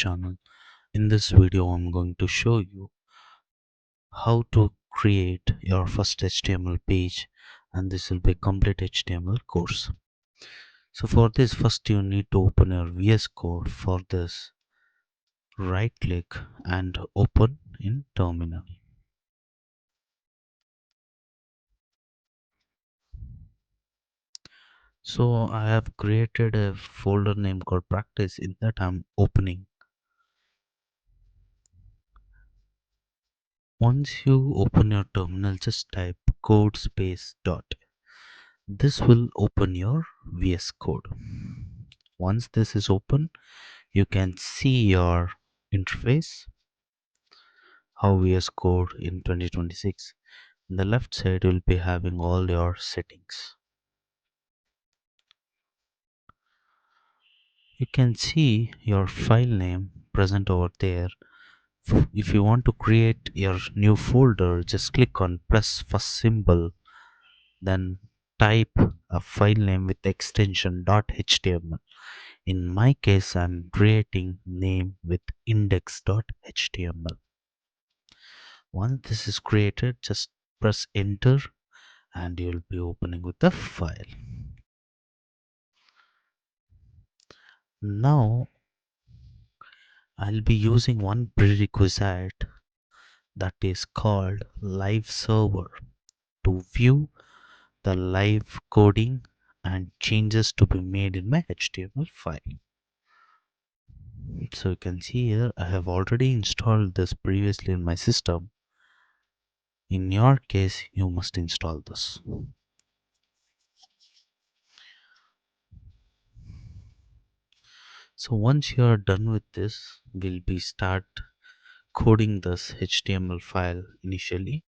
channel. In this video I'm going to show you how to create your first HTML page, and this will be a complete HTML course. So for this, first you need to open your VS Code. For this, right click and open in terminal. So I have created a folder name called practice. In that I'm opening. Once you open your terminal, just type code space dot. This will open your VS Code. Once this is open, you can see your interface, how VS Code in 2026. On the left side, you'll be having all your settings. You can see your file name present over there. If you want to create your new folder, just click on plus first symbol, then type a file name with extension .html. In my case, I'm creating name with index.html. Once this is created, just press enter and you'll be opening with the file. Now I'll be using one prerequisite that is called live server to view the live coding and changes to be made in my HTML file. So you can see here I have already installed this previously in my system. In your case, you must install this. So once you are done with this, we'll be start coding this HTML file. Initially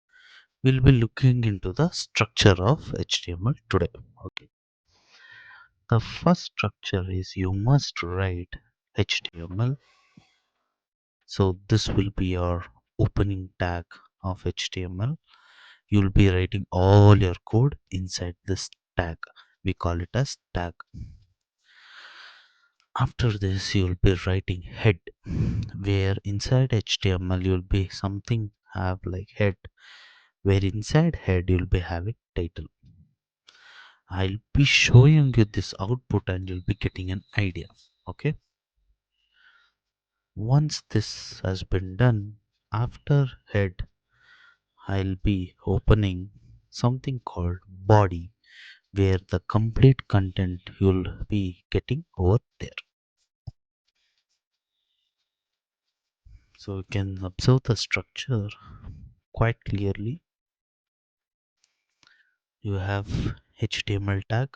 we'll be looking into the structure of HTML today. Okay, the first structure is you must write HTML. So this will be your opening tag of HTML. You'll be writing all your code inside this tag. We call it as tag. After this, you'll be writing head, where inside HTML you'll be something have like head, where inside head you'll be having title. I'll be showing you this output and you'll be getting an idea. Okay. Once this has been done, after head, I'll be opening something called body, where the complete content you'll be getting over there. So you can observe the structure quite clearly. You have HTML tag.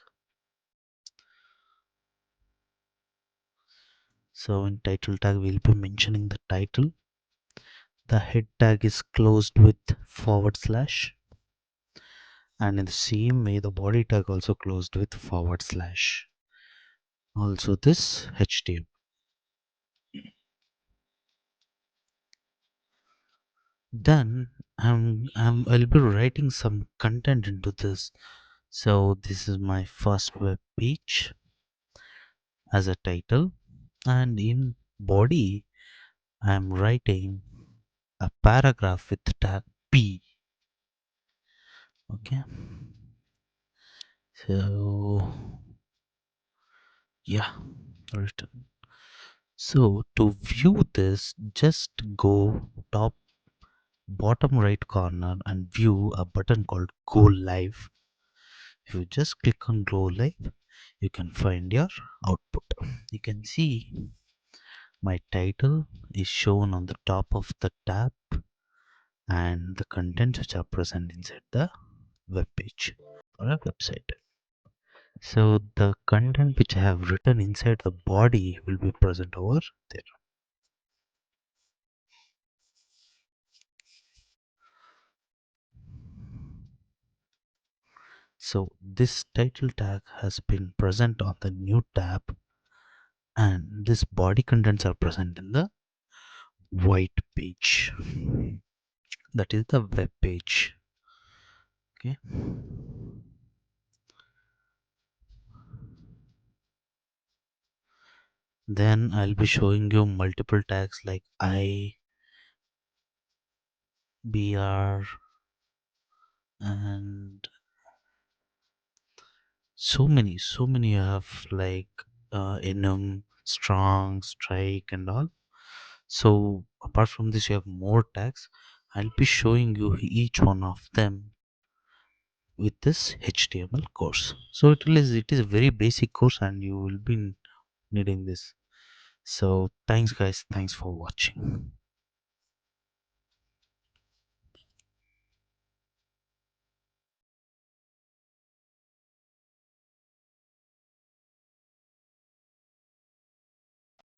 So in title tag we'll be mentioning the title. The head tag is closed with forward slash, and in the same way the body tag also closed with forward slash. Also this HTML. Then I'll be writing some content into this. So this is my first web page as a title, and in body I'm writing a paragraph with tag P. Okay, so yeah, written. So to view this, just go top bottom right corner and view a button called Go Live. If you just click on Go Live, you can find your output. You can see my title is shown on the top of the tab and the contents which are present inside the web page or a website. So the content which I have written inside the body will be present over there. So this title tag has been present on the new tab, and this body contents are present in the white page. That is the web page. Okay. Then I'll be showing you multiple tags like I, BR, and so many I have like enum, strong, strike, and all. So apart from this, you have more tags. I'll be showing you each one of them with this HTML course. So it is a very basic course, and you will be needing this. So thanks, guys. Thanks for watching.